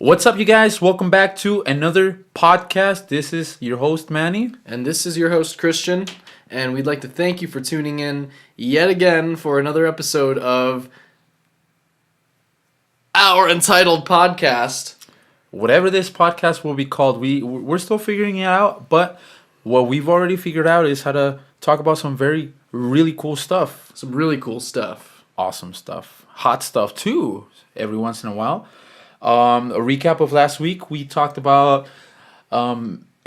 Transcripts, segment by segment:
What's up, you guys? Welcome back to another podcast. This is your host, Manny. And this is your host, Christian. And we'd like to thank you for tuning in yet again for another episode of our entitled podcast. Whatever this podcast will be called, we're still figuring it out. But what we've already figured out is how to talk about some really cool stuff. Some really cool stuff. Awesome stuff. Hot stuff, too, every once in a while. A recap of last week, we talked about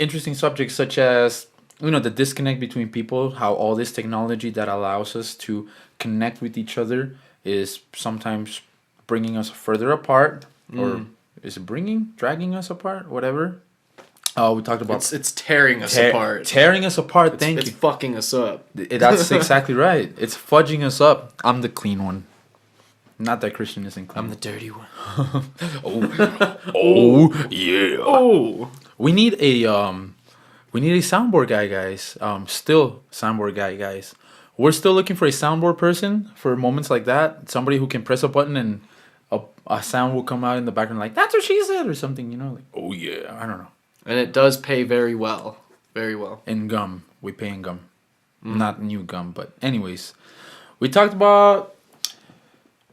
interesting subjects such as, the disconnect between people, how all this technology that allows us to connect with each other is sometimes bringing us further apart, or is it dragging us apart, whatever. We talked about... It's tearing us apart. Tearing us apart, thank you. It's fucking us up. That's exactly right. It's fudging us up. I'm the clean one. Not that Christian isn't clean. I'm the dirty one. Yeah. Oh. We need a soundboard guy, guys. Still soundboard guys. We're still looking for a soundboard person for moments like that. Somebody who can press a button and a sound will come out in the background like, that's what she said, or something, like, oh yeah, I don't know. And it does pay very well. Very well. In gum. We pay in gum. Not new gum, but anyways. We talked about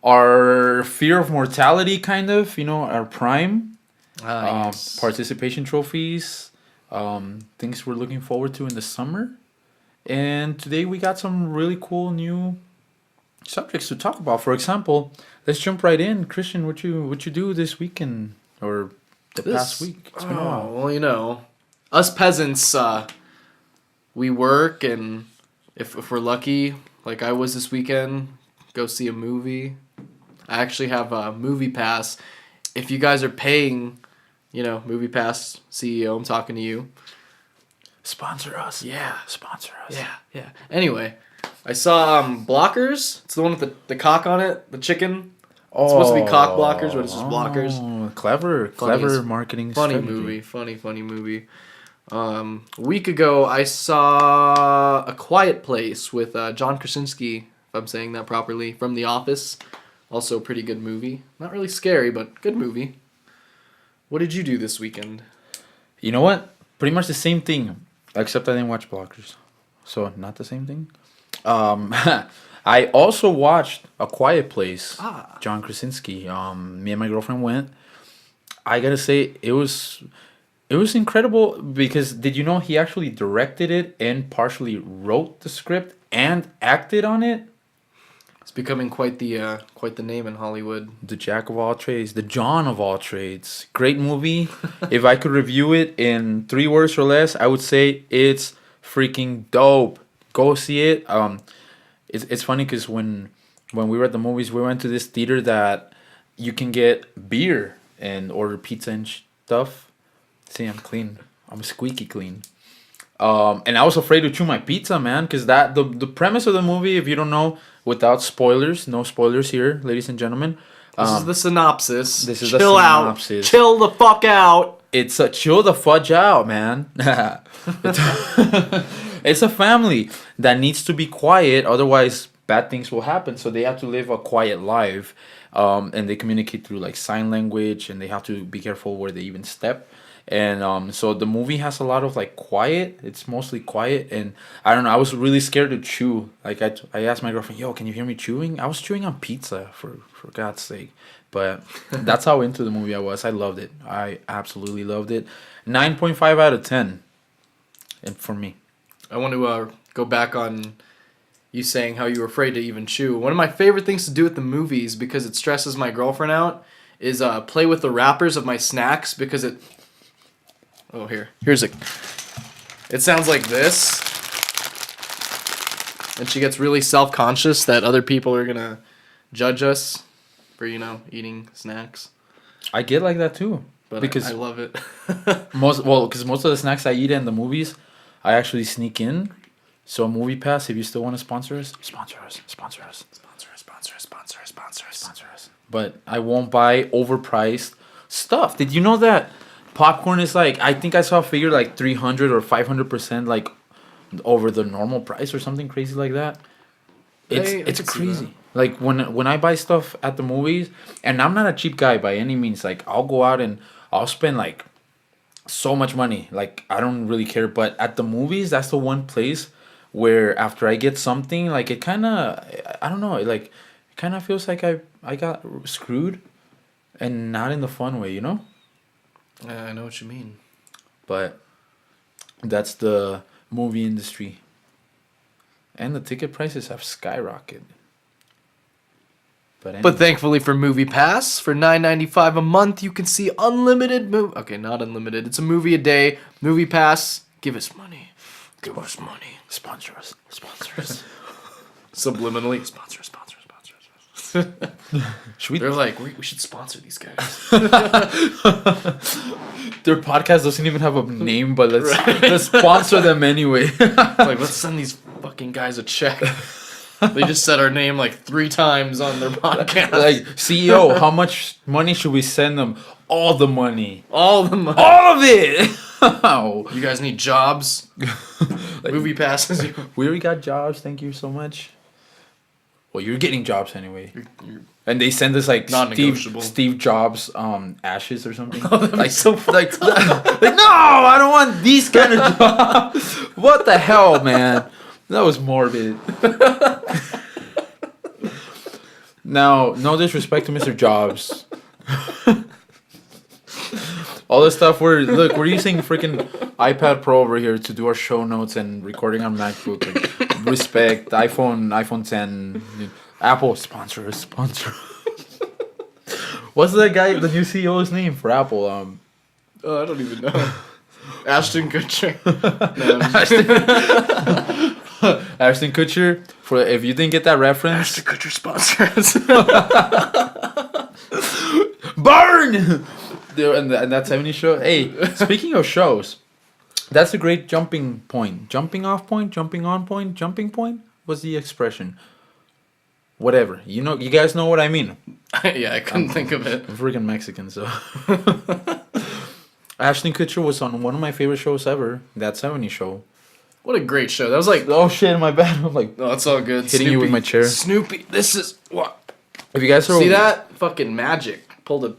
our fear of mortality, kind of, our prime, Yes. participation trophies, things we're looking forward to in the summer. And today we got some really cool new subjects to talk about. For example, let's jump right in. Christian, what you do this weekend or the past week? It's been a while. Well, us peasants, we work, and if we're lucky, like I was this weekend, go see a movie. I actually have a Movie Pass. If you guys are paying, Movie Pass CEO, I'm talking to you. Sponsor us. Yeah. Sponsor us. Yeah. Anyway, I saw Blockers. It's the one with the cock on it, the chicken. It's supposed to be cock blockers, but it's just blockers. Clever marketing funny strategy. Funny movie. A week ago, I saw A Quiet Place with John Krasinski, if I'm saying that properly, from The Office. Also a pretty good movie. Not really scary, but good movie. What did you do this weekend? You know what? Pretty much the same thing, except I didn't watch Blockers. So, not the same thing. I also watched A Quiet Place. John Krasinski. Me and my girlfriend went. I gotta say, it was incredible because did you know he actually directed it and partially wrote the script and acted on it? It's becoming quite the name in Hollywood. The Jack of all trades, the John of all trades. Great movie. If I could review it in 3 words or less, I would say it's freaking dope. Go see it. It's funny because when we were at the movies, we went to this theater that you can get beer and order pizza and stuff. See, I'm clean. I'm squeaky clean. And I was afraid to chew my pizza, man, because the premise of the movie, if you don't know, without spoilers, no spoilers here, ladies and gentlemen. This is the synopsis. This is Chill the out. synopsis. Chill the fuck out. It's a chill the fudge out, man. It's a family that needs to be quiet, otherwise bad things will happen. So they have to live a quiet life, and they communicate through like sign language, and they have to be careful where they even step. And so the movie has a lot of like quiet. It's mostly quiet, and I don't know. I was really scared to chew. Like I asked my girlfriend, "Yo, can you hear me chewing?" I was chewing on pizza for God's sake. But that's how into the movie I was. I loved it. I absolutely loved it. 9.5 out of 10. And for me, I want to go back on you saying how you were afraid to even chew. One of my favorite things to do at the movies, because it stresses my girlfriend out, is play with the wrappers of my snacks, because it. Oh, here's it. It sounds like this. And she gets really self-conscious that other people are going to judge us for, eating snacks. I get like that too. But because I love it. because most of the snacks I eat in the movies, I actually sneak in. So Movie Pass, if you still want to sponsor us. But I won't buy overpriced stuff. Did you know that popcorn is like, I think I saw a figure like 300 or 500% like over the normal price or something crazy like that? It's crazy. Like when I buy stuff at the movies, and I'm not a cheap guy by any means. Like I'll go out and I'll spend like so much money. Like I don't really care. But at the movies, that's the one place where after I get something, like it kind of, I don't know, like it kind of feels like I got screwed, and not in the fun way, you know. Yeah, I know what you mean. But that's the movie industry, and the ticket prices have skyrocketed. But thankfully for Movie Pass, for $9.95 a month, you can see unlimited movie. Okay, not unlimited. It's a movie a day. Movie Pass, give us money. Give us money. Sponsor us. Sponsor us. Subliminally, sponsor. Should we? They're like, we should sponsor these guys. Their podcast doesn't even have a name, but let's sponsor them anyway. Like, let's send these fucking guys a check. They just said our name like 3 times on their podcast. Like, CEO, how much money should we send them? All the money. All the money. All of it! You guys need jobs? Like, Movie passes. we already got jobs, thank you so much. Well, you're getting jobs anyway. You're And they send us like non-negotiable. Steve Jobs ashes or something. Oh, that'd be so like no, I don't want these kind of jobs. What the hell, man? That was morbid. Now, no disrespect to Mr. Jobs. All this stuff we're using freaking iPad Pro over here to do our show notes and recording on MacBook. Like, respect, iPhone 10, Apple sponsor us. What's that guy, the new CEO's name for Apple? Oh, I don't even know. Ashton Kutcher. Ashton Kutcher. For if you didn't get that reference, Ashton Kutcher sponsors. burn. And that 70s show. Hey, speaking of shows, that's a great jumping point. Jumping off point, jumping on point, jumping point was the expression. Whatever. You know, you guys know what I mean. Yeah, I couldn't think of it. I'm freaking Mexican, so. Ashton Kutcher was on one of my favorite shows ever, that 70s show. What a great show. That was like... Oh shit, my bad. I'm like... No, it's all good. Hitting you with my chair. Snoopy, this is... What? If you guys are... See that? Fucking magic. Pulled a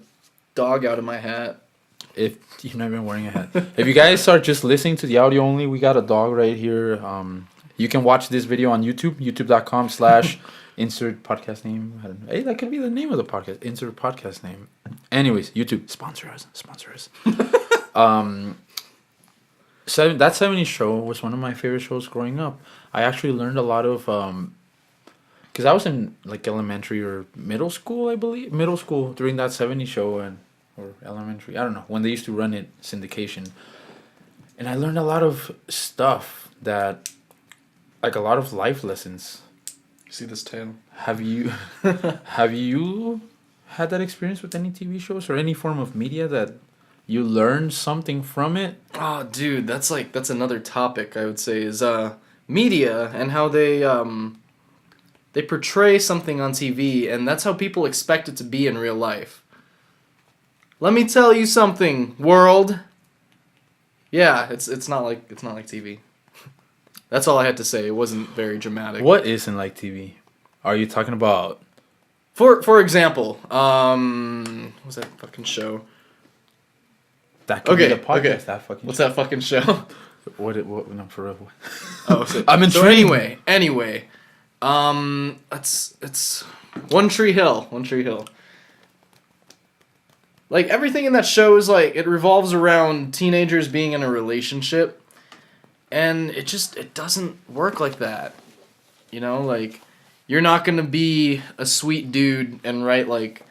dog out of my hat. If you've not been wearing a hat. If you guys are just listening to the audio only, we got a dog right here. You can watch this video on YouTube, youtube.com/insert podcast name. I don't know. Hey, that could be the name of the podcast. Insert podcast name. Anyways, YouTube, sponsor us. That 70s show was one of my favorite shows growing up. I actually learned a lot of... Because I was in like elementary or middle school, I believe. Middle school during that 70s show or elementary. I don't know. When they used to run it, syndication. And I learned a lot of stuff that... Like a lot of life lessons. See this tail? Have you had that experience with any TV shows or any form of media that you learned something from it? Oh, dude, that's another topic I would say is media and how they portray something on TV and that's how people expect it to be in real life. Let me tell you something, world. Yeah, it's not like TV. That's all I had to say. It wasn't very dramatic. What isn't like TV? Are you talking about? For example, what was that fucking show? That could be the podcast. Okay. That fucking. What's that fucking show? What? No, for real. Oh, so, I'm so intrigued. anyway, it's One Tree Hill. One Tree Hill. Like everything in that show is like it revolves around teenagers being in a relationship. And it doesn't work like that. You know, like, you're not gonna be a sweet dude and write, like,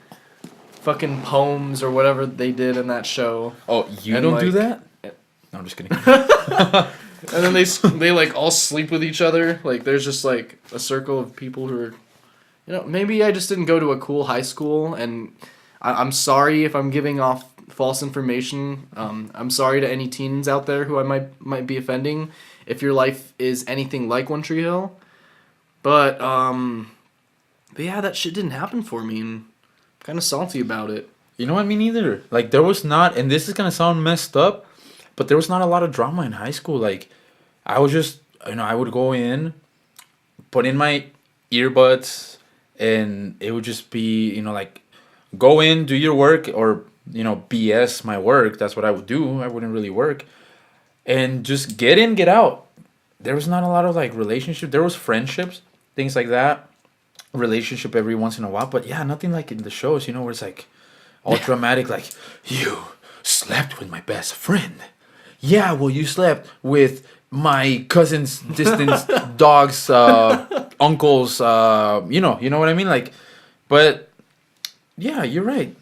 fucking poems or whatever they did in that show. Oh, you and don't like, do that? No, I'm just kidding. And then they like all sleep with each other. Like there's just like a circle of people who are, you know, maybe I just didn't go to a cool high school, and I'm sorry if I'm giving off false information. I'm sorry to any teens out there who I might be offending if your life is anything like One Tree Hill. But yeah, that shit didn't happen for me, and I'm kind of salty about it. You know what? Me neither. Like, there was not, and this is gonna sound messed up, but there was not a lot of drama in high school. Like, I was just, I would go in, put in my earbuds, and it would just be, like, go in, do your work, or, BS my work. That's what I would do. I wouldn't really work. And just get in, get out. There was not a lot of, like, relationship. There was friendships, things like that. Relationship every once in a while. But, yeah, nothing like in the shows, where it's, like, all dramatic, like, you slept with my best friend. Yeah, well, you slept with my cousin's distant dog's uncle's, you know what I mean? Like, but, yeah, you're right.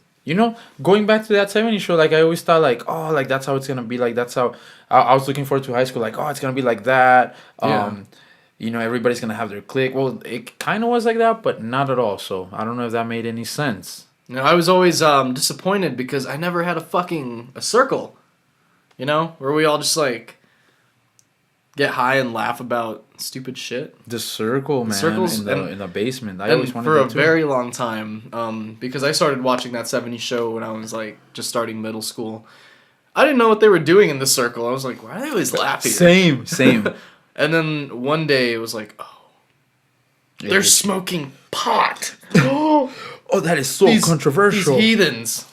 Going back to that 70s show, like, I always thought, like, oh, like, that's how it's going to be. Like, that's how I was looking forward to high school. Like, oh, it's going to be like that. Everybody's going to have their clique. Well, it kind of was like that, but not at all. So I don't know if that made any sense. No, I was always disappointed because I never had a circle, where we all just, like, get high and laugh about stupid shit. The circle, man, circles in the basement. I always wanted for that a too. very long time, because I started watching that 70s show when I was, like, just starting middle school. I didn't know what they were doing in the circle. I was like, why are they always laughing? Same. And then one day it was like, oh, they're smoking pot. Oh, that is so controversial. These heathens.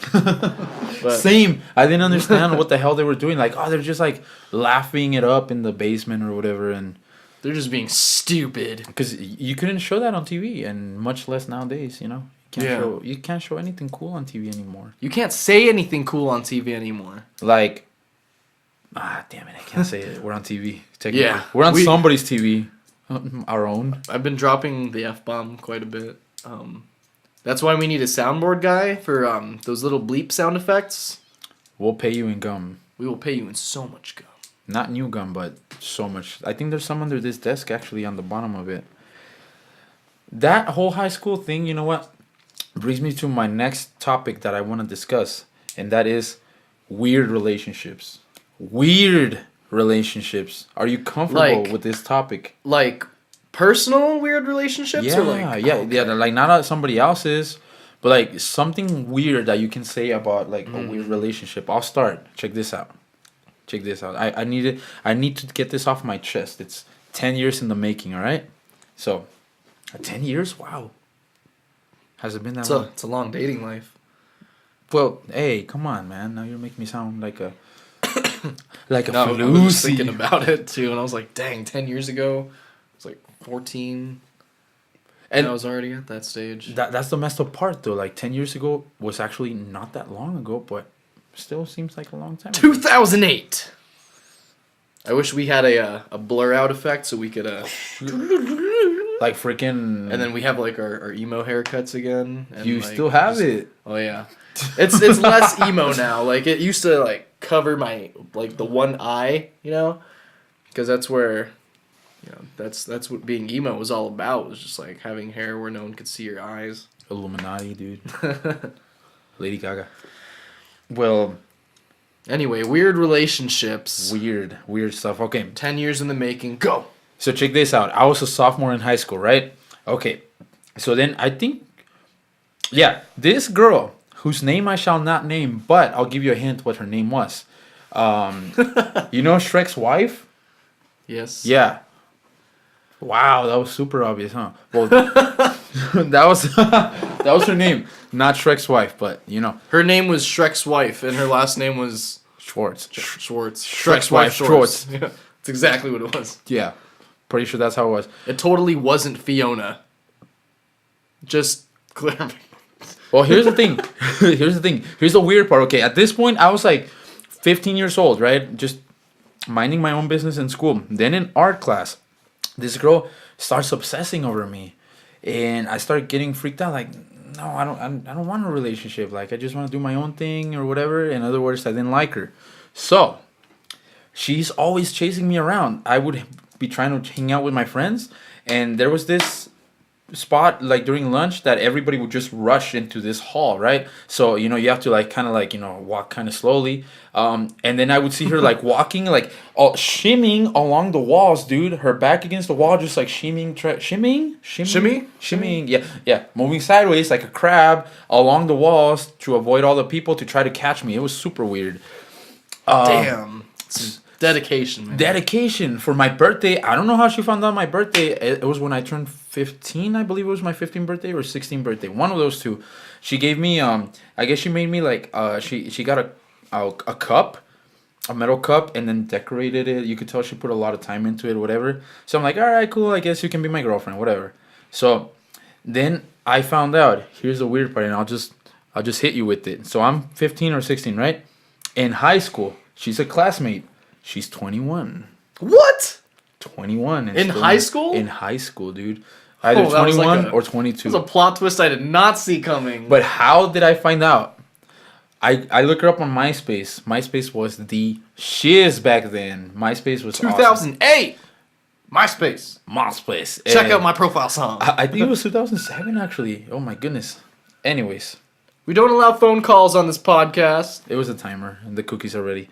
Same. I didn't understand what the hell they were doing. Like, oh, they're just, like, laughing it up in the basement or whatever, and they're just being stupid. Because you couldn't show that on TV, and much less nowadays. You can't show anything cool on TV anymore. You can't say anything cool on TV anymore. Like, damn it, I can't say it. We're on TV. Technically. Yeah, we're on somebody's TV, our own. I've been dropping the F-bomb quite a bit. That's why we need a soundboard guy for those little bleep sound effects. We'll pay you in gum. We will pay you in so much gum. Not new gum, but so much. I think there's some under this desk, actually, on the bottom of it. That whole high school thing, you know what? Brings me to my next topic that I want to discuss. And that is weird relationships. Weird relationships. Are you comfortable with this topic? Like, personal weird relationships? Yeah, or like, yeah, like not somebody else's, but like something weird that you can say about like a weird relationship. I'll start. Check this out. I need to get this off my chest. It's 10 years in the making, all right? So, 10 years? Wow. Has it been that long? It's a long dating life. Well, hey, come on, man. Now you're making me sound like a like a no, floozy. I was just thinking about it too, and I was like, dang, 10 years ago, I was like 14, and I was already at that stage. That's the messed up part, though. Like 10 years ago was actually not that long ago, but still seems like a long time. 2008. I wish we had a blur out effect so we could like freaking. And then we have like our emo haircuts again. And you like, still have it. Oh yeah, it's less emo now. Like it used to like cover my like the one eye, because that's where, that's what being emo was all about. Was just like having hair where no one could see your eyes. Illuminati, dude. Lady Gaga. Well. Anyway, weird relationships. Weird stuff. Okay. 10 years in the making. Go. So check this out. I was a sophomore in high school, right? Okay. So then I think, this girl, whose name I shall not name, but I'll give you a hint what her name was. You know Shrek's wife? Yes. Yeah. Wow, that was super obvious, huh? Well, that was her name, not Shrek's wife, but her name was Shrek's wife, and her last name was Schwartz. Shrek's wife Schwartz. Yeah, that's exactly what it was. Yeah, pretty sure that's how it was. It totally wasn't Fiona. Just clear. Well, here's the thing. Here's the weird part. Okay, at this point, I was like 15 years old, right? Just minding my own business in school. Then in art class, this girl starts obsessing over me, and I start getting freaked out. Like, no, I don't want a relationship. Like, I just want to do my own thing or whatever. In other words, I didn't like her. So, she's always chasing me around. I would be trying to hang out with my friends, and there was this spot like during lunch that everybody would just rush into this hall, right? So you have to like kind of like walk kind of slowly, and then I would see her like walking like shimmying along the walls, dude, her back against the wall, just like shimmying, yeah, moving sideways like a crab along the walls to avoid all the people to try to catch me. It was super weird. Damn. Dedication, man. Dedication for my birthday. I don't know how she found out my birthday. It was when I turned 15, I believe it was my 15th birthday or 16th birthday. One of those two. She gave me I guess she made me like she got a cup, a metal cup, and then decorated it. You could tell she put a lot of time into it, whatever. So I'm like, all right, cool. I guess you can be my girlfriend, whatever. So then I found out. Here's the weird part, and I'll just hit you with it. So I'm 15 or 16, right? In high school, she's a classmate. She's 21. What? 21. In high school? In high school, dude. Either 21 or 22. That was a plot twist I did not see coming. But how did I find out? I look her up on MySpace. MySpace was the shiz back then. MySpace was 2008. Awesome. MySpace. Check out my profile song. I think it was 2007, actually. Oh, my goodness. Anyways. We don't allow phone calls on this podcast. It was a timer. And the cookies are ready.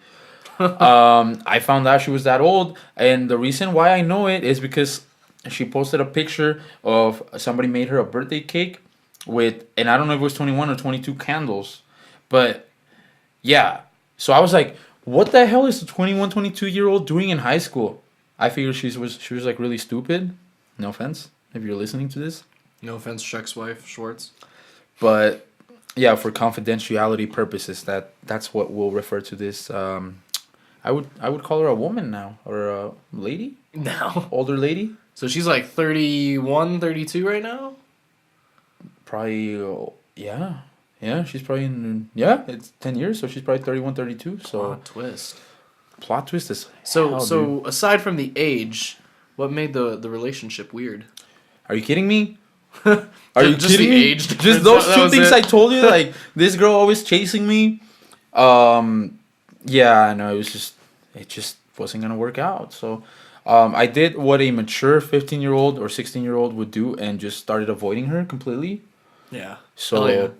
I found out she was that old, and the reason why I know it is because she posted a picture of somebody made her a birthday cake with, and I don't know if it was 21 or 22 candles, but yeah. So I was like, what the hell is a 21, 22-year-old doing in high school? I figured she was like really stupid. No offense if you're listening to this. No offense, Shrek's wife, Schwartz. But yeah, for confidentiality purposes, that's what we'll refer to this. I would call her a woman now, or a lady. No. Older lady. So she's like 31, 32 right now? Probably, yeah. Yeah, she's probably in, it's 10 years, so she's probably 31, 32. So Plot twist. Plot twist is So aside from the age, what made the relationship weird? Are you kidding me? Are you just kidding the me? age difference? Just those That two was things it? I told you, like this girl always chasing me. Yeah, I know it just wasn't gonna work out. So I did what a mature 15-year-old or 16-year-old would do and just started avoiding her completely. Yeah. So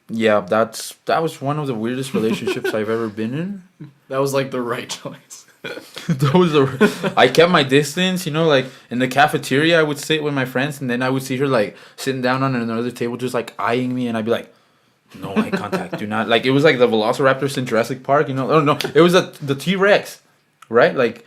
yeah, that was one of the weirdest relationships I've ever been in. That was like the right choice. I kept my distance, like in the cafeteria I would sit with my friends, and then I would see her like sitting down on another table just like eyeing me, and I'd be like, no eye contact, do not. Like it was like the velociraptors in Jurassic Park, Oh no, it was the T-Rex, right? Like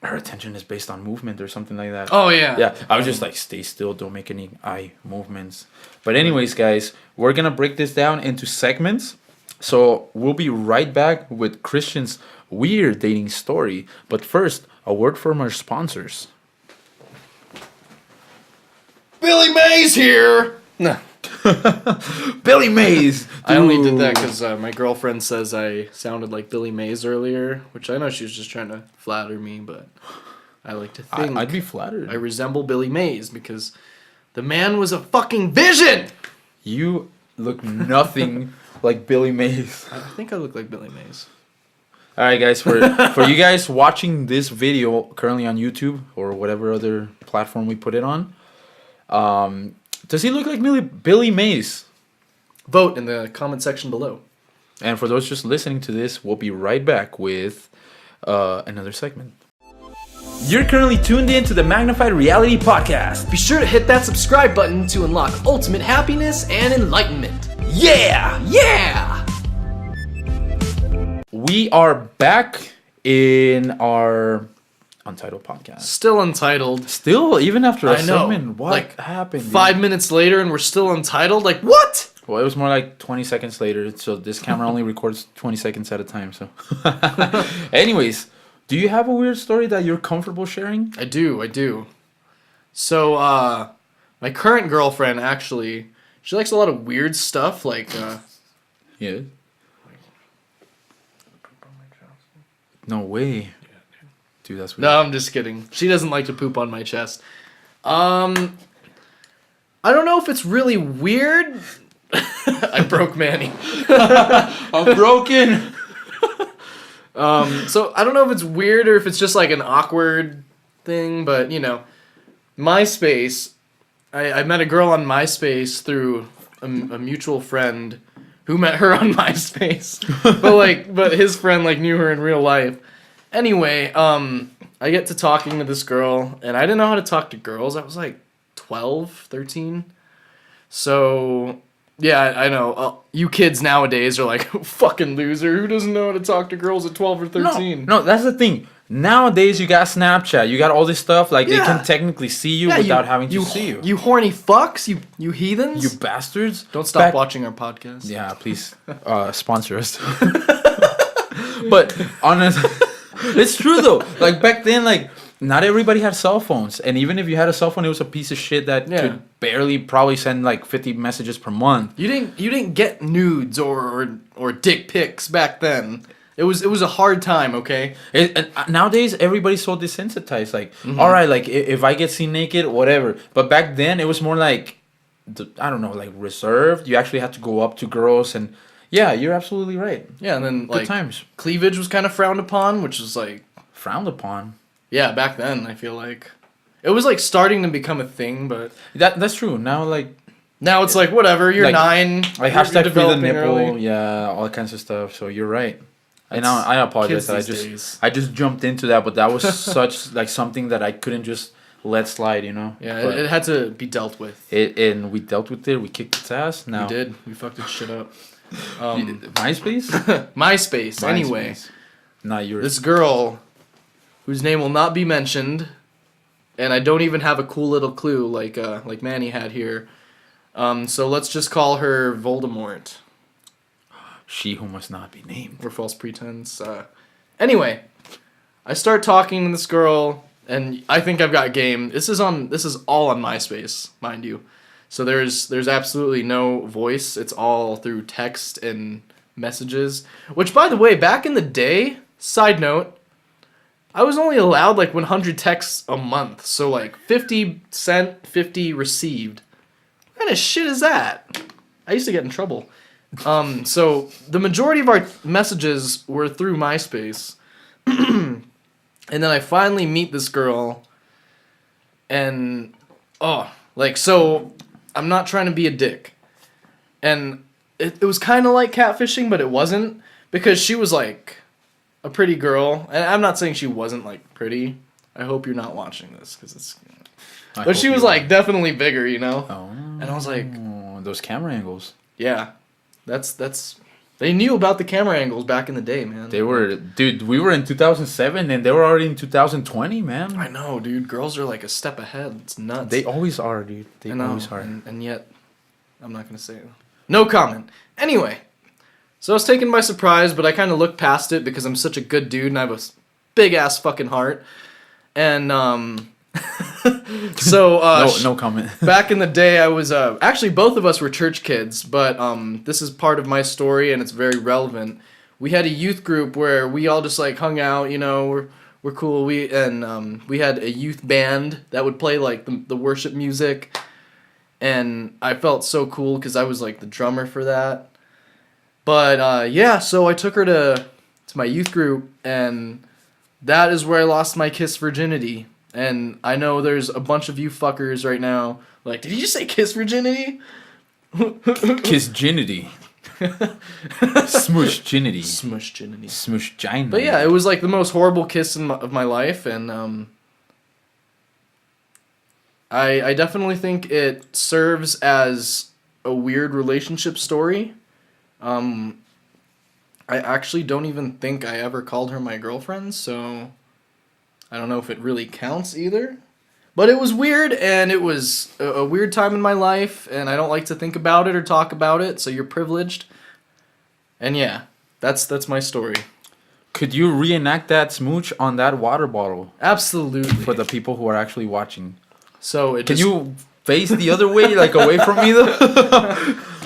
her attention is based on movement or something like that. Oh yeah. Yeah, I was just like, stay still, don't make any eye movements. But anyways, guys, we're gonna break this down into segments. So we'll be right back with Christian's weird dating story. But first, a word from our sponsors. Billy Mays here. No. Billy Mays. I only did that because my girlfriend says I sounded like Billy Mays earlier, which I know she was just trying to flatter me, but I like to think I'd be flattered. I resemble Billy Mays because the man was a fucking vision. You look nothing like Billy Mays. I think I look like Billy Mays. All right, guys. For you guys watching this video currently on YouTube or whatever other platform we put it on, does he look like Billy Mays? Vote in the comment section below. And for those just listening to this, we'll be right back with another segment. You're currently tuned in to the Magnified Reality Podcast. Be sure to hit that subscribe button to unlock ultimate happiness and enlightenment. Yeah! Yeah! We are back in our Untitled podcast. Still untitled. Still, even after a I know. segment, what happened? 5 minutes later and we're still untitled? Like, what? Well, it was more like 20 seconds later, so this camera only records 20 seconds at a time, so. Anyways, do you have a weird story that you're comfortable sharing? I do. So, my current girlfriend, actually, she likes a lot of weird stuff, like, Yeah. No way. Dude, that's weird. No, I'm just kidding. She doesn't like to poop on my chest. I don't know if it's really weird. I broke Manny. I'm broken. So I don't know if it's weird or if it's just like an awkward thing, but MySpace. I met a girl on MySpace through a mutual friend who met her on MySpace, but his friend knew her in real life. Anyway, I get to talking to this girl, and I didn't know how to talk to girls. I was 12, 13. So Yeah, I know. You kids nowadays are like, fucking loser. Who doesn't know how to talk to girls at 12 or 13? No, that's the thing. Nowadays, you got Snapchat. You got all this stuff. Like, they can technically see you without having to see you. You horny fucks. You heathens. You bastards. Don't stop watching our podcast. Yeah, please sponsor us. But honestly, it's true though. Like, back then, like, not everybody had cell phones. And even if you had a cell phone, it was a piece of shit that could barely probably send like 50 messages per month. You didn't get nudes or dick pics back then. It was a hard time, okay? Nowadays, everybody's so desensitized. Like, all right, like, if I get seen naked, whatever. But back then, it was more like, I don't know, like, reserved. You actually had to go up to girls and... Yeah, you're absolutely right. Yeah, and then, good like, times. Cleavage was kind of frowned upon, which was, like... Frowned upon? Yeah, back then, I feel like. It was, like, starting to become a thing, but... That's true. Now, like... Now it's like, whatever, you're like, 9. Like, hashtag free the nipple, early. Yeah, all kinds of stuff. So, you're right. And I apologize that I just jumped into that, but that was such like something that I couldn't just let slide, you know. Yeah, it had to be dealt with. And we dealt with it. We kicked its ass. Now we did. We fucked its shit up. MySpace. MySpace. Anyway, not yours. This girl, whose name will not be mentioned, and I don't even have a cool little clue like Manny had here. So let's just call her Voldemort. She who must not be named. Or false pretense. Anyway, I start talking to this girl, and I think I've got game. This is all on MySpace, mind you. So there's absolutely no voice. It's all through text and messages. Which, by the way, back in the day, side note, I was only allowed like 100 texts a month. So like 50 sent, 50 received. What kind of shit is that? I used to get in trouble. So the majority of our messages were through MySpace. And then I finally meet this girl. And, so I'm not trying to be a dick. And it was kind of like catfishing, but it wasn't. Because she was like a pretty girl. And I'm not saying she wasn't like pretty. I hope you're not watching this because it's... But she was like definitely bigger, you know? Oh. And I was like... Those camera angles. Yeah. That's they knew about the camera angles back in the day, man. They were, dude, we were in 2007 and they were already in 2020, man. I know, dude. Girls are like a step ahead. It's nuts. They always are, dude. They always are. And yet, I'm not going to say it. No comment. Anyway, so I was taken by surprise, but I kind of looked past it because I'm such a good dude and I have a big-ass fucking heart. And, so no comment. Back in the day, I was actually both of us were church kids, but this is part of my story and it's very relevant. We had a youth group where we all just like hung out, you know, we're cool. We had a youth band that would play like the worship music, and I felt so cool because I was like the drummer for that. But yeah, so I took her to my youth group, and that is where I lost my kiss virginity. And I know there's a bunch of you fuckers right now like, did you just say kiss virginity? Kiss-ginity. Smoosh-ginity. Smoosh-ginity. Smoosh-ginity. But yeah, it was like the most horrible kiss of my life, and I definitely think it serves as a weird relationship story. I actually don't even think I ever called her my girlfriend, so... I don't know if it really counts either. But it was weird, and it was a weird time in my life, and I don't like to think about it or talk about it, so you're privileged. And yeah, that's my story. Could you reenact that smooch on that water bottle? Absolutely. For the people who are actually watching. So Can you face the other way, like away from me though?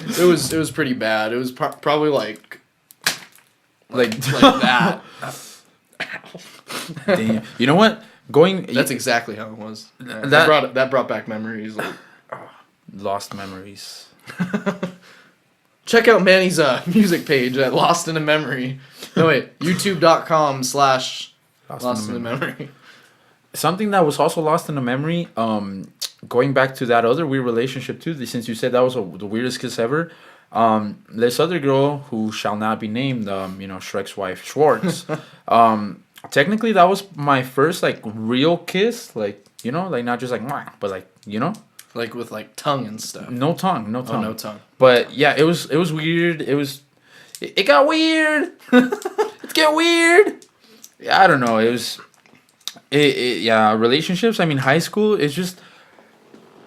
It was pretty bad. It was probably like that. Damn. You know what? That's exactly how it was. That brought back memories. Like, lost memories. Check out Manny's music page at Lost in a Memory. No wait, youtube.com/Lost in a Memory. Something that was also lost in a memory. Going back to that other weird relationship too. Since you said that was the weirdest kiss ever. This other girl who shall not be named. Shrek's wife Schwartz. Technically, that was my first like real kiss, like like not just like, but like Like with like tongue and stuff. No tongue. Oh, no tongue. But yeah, it was weird. It got weird. It's getting weird. Yeah, I don't know. Yeah, relationships. I mean, high school is just.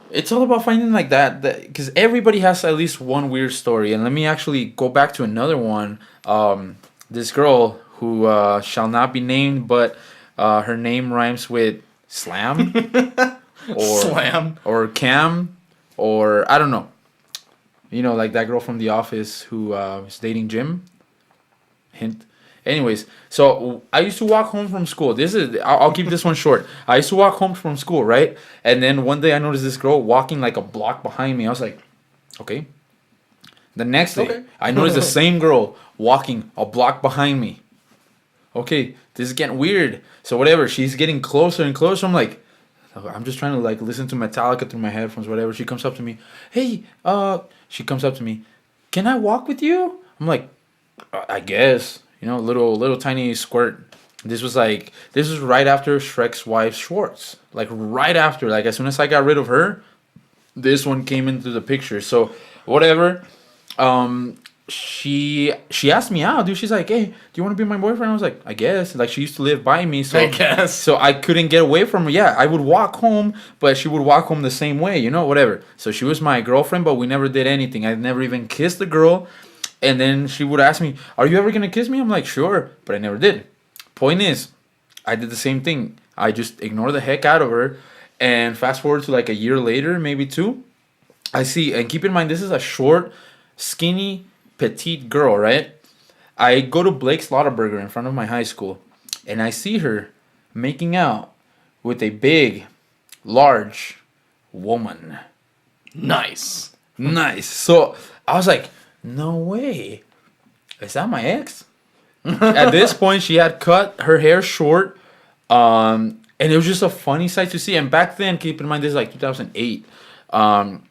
It's all about finding like that because everybody has at least one weird story. And let me actually go back to another one. This girl who shall not be named, but her name rhymes with slam or Slam or cam or I don't know. You know, like that girl from The Office who is dating Jim. Hint. Anyways, so I used to walk home from school. I'll keep this one short. I used to walk home from school, right? And then one day I noticed this girl walking like a block behind me. I was like, okay. The next day, Okay. I noticed the same girl walking a block behind me. Okay, this is getting weird. So whatever, she's getting closer and closer. I'm like, I'm just trying to like listen to Metallica through my headphones, whatever. She comes up to me. Hey, she comes up to me. Can I walk with you? I'm like, I guess. You know, little tiny squirt. This was right after Shrek's wife Schwartz. Like right after, like as soon as I got rid of her, this one came into the picture. So whatever. She asked me out, dude. She's like, hey, do you want to be my boyfriend? I was like, I guess. Like she used to live by me, so I guess. So I couldn't get away from her. Yeah, I would walk home, but she would walk home the same way, you know, whatever. So she was my girlfriend, but we never did anything. I never even kissed the girl. And then she would ask me, are you ever going to kiss me? I'm like, sure. But I never did. Point is, I did the same thing. I just ignored the heck out of her. And fast forward to like a year later, maybe 2. I see, and keep in mind, this is a short, skinny, petite girl, right? I go to Blake's Lottaburger in front of my high school. And I see her making out with a big, large woman. Nice. So I was like, no way. Is that my ex? At this point, she had cut her hair short. And it was just a funny sight to see. And back then, keep in mind, this is like 2008. And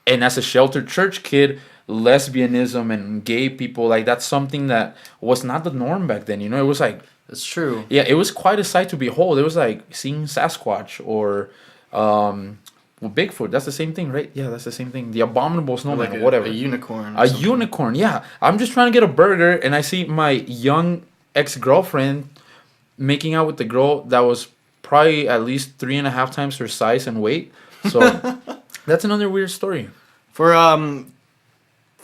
as a sheltered church kid, lesbianism and gay people, like that's something that was not the norm back then. You know, it was like... It's true. Yeah, it was quite a sight to behold. It was like seeing Sasquatch or... Well, Bigfoot, that's the same thing, right? Yeah, that's the same thing. The abominable snowman, Like whatever. A unicorn. A unicorn, yeah. I'm just trying to get a burger, and I see my young ex-girlfriend making out with the girl that was probably at least 3.5 times her size and weight. So that's another weird story. For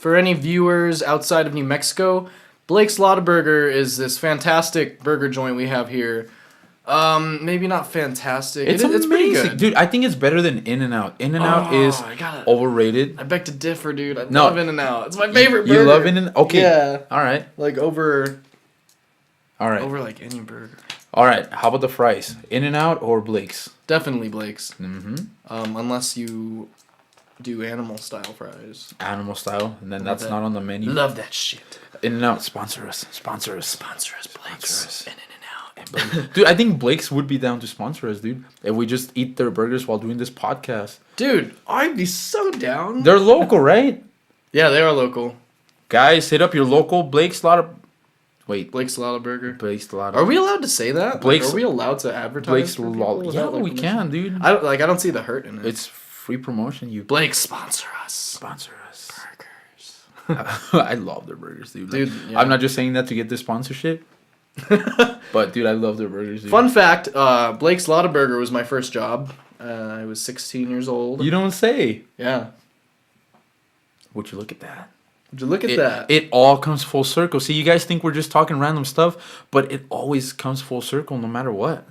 any viewers outside of New Mexico, Blake's Lottaburger is this fantastic burger joint we have here. Maybe not fantastic. It's pretty good, dude. I think it's better than In-N-Out. In-N-Out is overrated. I beg to differ, dude. I No. love In-N-Out. It's my favorite burger. You love In-N-Out? Okay. Yeah. All right. Like over Like any burger. All right. How about the fries? In-N-Out or Blake's? Definitely Blake's. Mm-hmm. Unless you do animal style fries. Animal style, and then that's not on the menu. Love that shit. In-N-Out, sponsor us, Blake's. In-N-Out. Dude, I think Blake's would be down to sponsor us, dude. If we just eat their burgers while doing this podcast. Dude, I'd be so down. They're local, right? Yeah, they are local. Guys, hit up your local Blake's Lottaburger. Blake's Lotta. Are we allowed to say that? Blake's- Are we allowed to advertise? Blake's for people Lotta. without, Yeah, we permission? can, dude. I don't see the hurt in it. It's free promotion. Blake, sponsor us. Sponsor us. Burgers. I love their burgers, dude. Dude, yeah. I'm not just saying that to get this sponsorship. But, dude, I love their burgers, dude. Fun fact, Blake's Lottaburger was my first job. I was 16 years old. You don't say. Yeah. Would you look at that? Would you look at that? It all comes full circle. See, you guys think we're just talking random stuff, but it always comes full circle no matter what.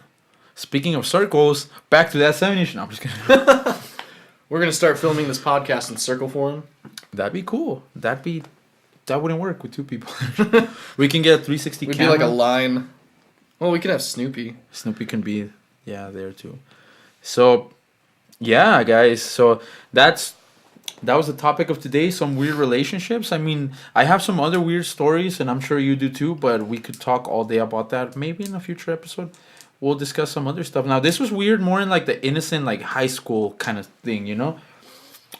Speaking of circles, back to that 70s. No, I'm just kidding. We're going to start filming this podcast in circle form. That'd be cool. That wouldn't work with 2 people. We can get a 360 We'd camera. be like a line. Well, we could have Snoopy. Snoopy can be, there too. So, yeah, guys. So that was the topic of today. Some weird relationships. I mean, I have some other weird stories, and I'm sure you do too. But we could talk all day about that. Maybe in a future episode, we'll discuss some other stuff. Now, this was weird, more in like the innocent, like high school kind of thing, you know.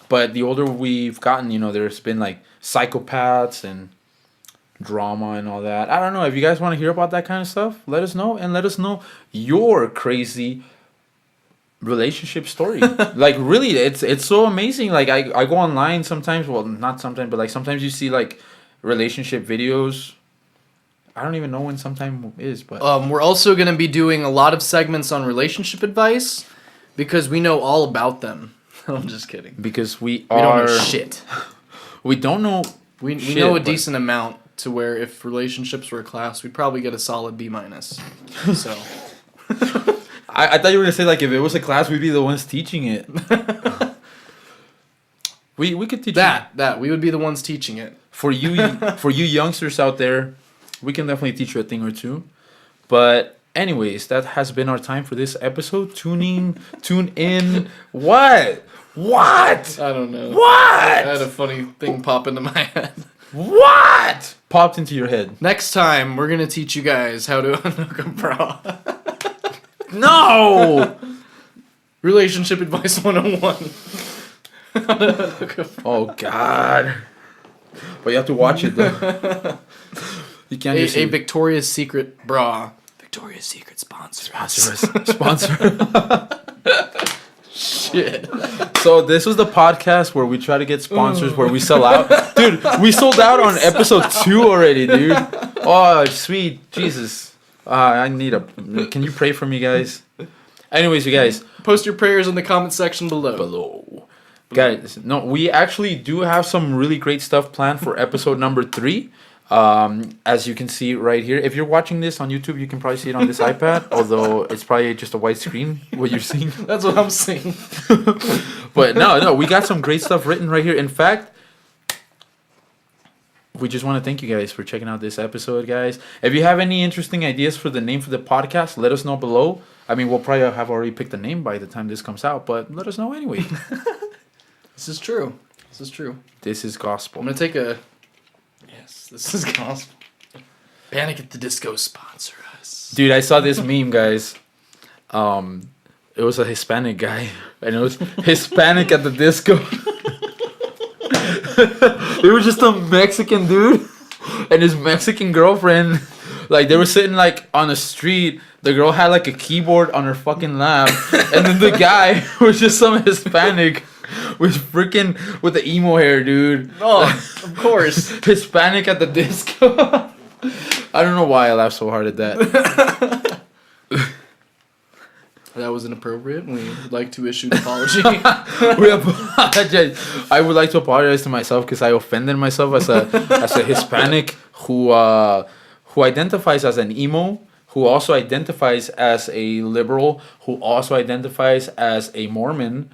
But the older we've gotten, you know, there's been like psychopaths and drama and all that. I don't know. If you guys want to hear about that kind of stuff, let us know. And let us know your crazy relationship story. Like really, it's so amazing. Like I go online sometimes. Well, not sometimes, but like sometimes you see like relationship videos. I don't even know when sometime is, but We're also going to be doing a lot of segments on relationship advice because we know all about them. I'm just kidding. because we don't are know shit. we don't know. We shit, know a but- decent amount to where if relationships were a class, we'd probably get a solid B-. So I thought you were gonna say like if it was a class, we'd be the ones teaching it. we could teach that we would be the ones teaching it. for you youngsters out there. We can definitely teach you a thing or two. But anyways, that has been our time for this episode. Tune in. What? I don't know. I had a funny thing pop into my head. What? Popped into your head. Next time, we're going to teach you guys how to unhook a bra. No! Relationship advice 101. How to unhook a bra. Oh, God. But you have to watch it, though. You can't just A Victoria's Secret bra. Victoria's Secret sponsor. Sponsor. Shit. So this was the podcast where we try to get sponsors where we sell out. Dude, we sold out on episode 2 already, dude. Oh, sweet Jesus. I need a... Can you pray for me, guys? Anyways, you guys. Post your prayers in the comment section below. Guys, no, we actually do have some really great stuff planned for episode number 3. As you can see right here. If you're watching this on YouTube, you can probably see it on this iPad. Although it's probably just a white screen, what you're seeing. That's what I'm seeing. But no, we got some great stuff written right here. In fact, we just want to thank you guys for checking out this episode, guys. If you have any interesting ideas for the name for the podcast, let us know below. I mean, we'll probably have already picked the name by the time this comes out, but let us know anyway. This is true. This is gospel. I'm going to take a... Yes, this is gospel. Panic at the Disco sponsor us. Dude, I saw this meme, guys. It was a Hispanic guy, and it was Hispanic at the disco. It was just a Mexican dude and his Mexican girlfriend. Like, they were sitting, like, on the street. The girl had, like, a keyboard on her fucking lap. And then the guy was just some Hispanic with the emo hair, dude. Oh, of course. Hispanic at the disco. I don't know why I laughed so hard at that. That was inappropriate. We would like to issue an apology. We apologize. I would like to apologize to myself because I offended myself as a Hispanic who identifies as an emo, who also identifies as a liberal, who also identifies as a Mormon,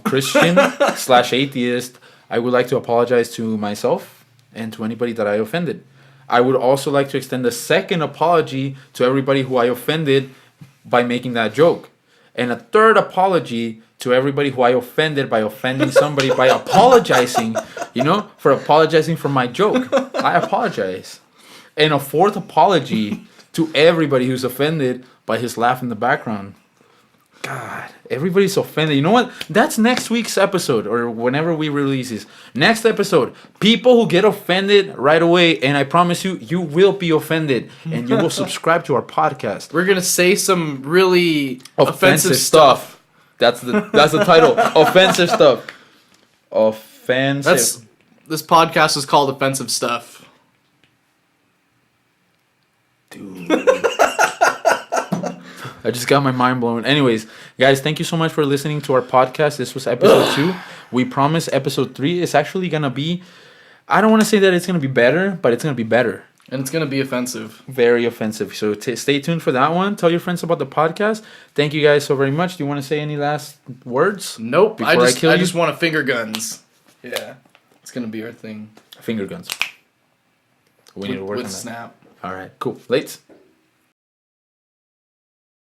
Christian / atheist. I would like to apologize to myself and to anybody that I offended. I would also like to extend a second apology to everybody who I offended by making that joke. And a third apology to everybody who I offended by offending somebody by apologizing, for apologizing for my joke. I apologize. And a fourth apology to everybody who's offended by his laugh in the background. God, everybody's offended. You know what? That's next week's episode or whenever we release this. Next episode, people who get offended right away, and I promise you will be offended and you will subscribe to our podcast. We're going to say some really offensive stuff. That's the title. Offensive stuff. Offensive. This podcast is called Offensive Stuff. Dude. I just got my mind blown. Anyways, guys, thank you so much for listening to our podcast. This was episode 2. We promise episode 3 is actually going to be... I don't want to say that it's going to be better, but it's going to be better. And it's going to be offensive. Very offensive. So stay tuned for that one. Tell your friends about the podcast. Thank you guys so very much. Do you want to say any last words? Nope. I just want to finger guns. Yeah. It's going to be our thing. Finger guns. We need to work on that. With Snap. All right. Cool. Late.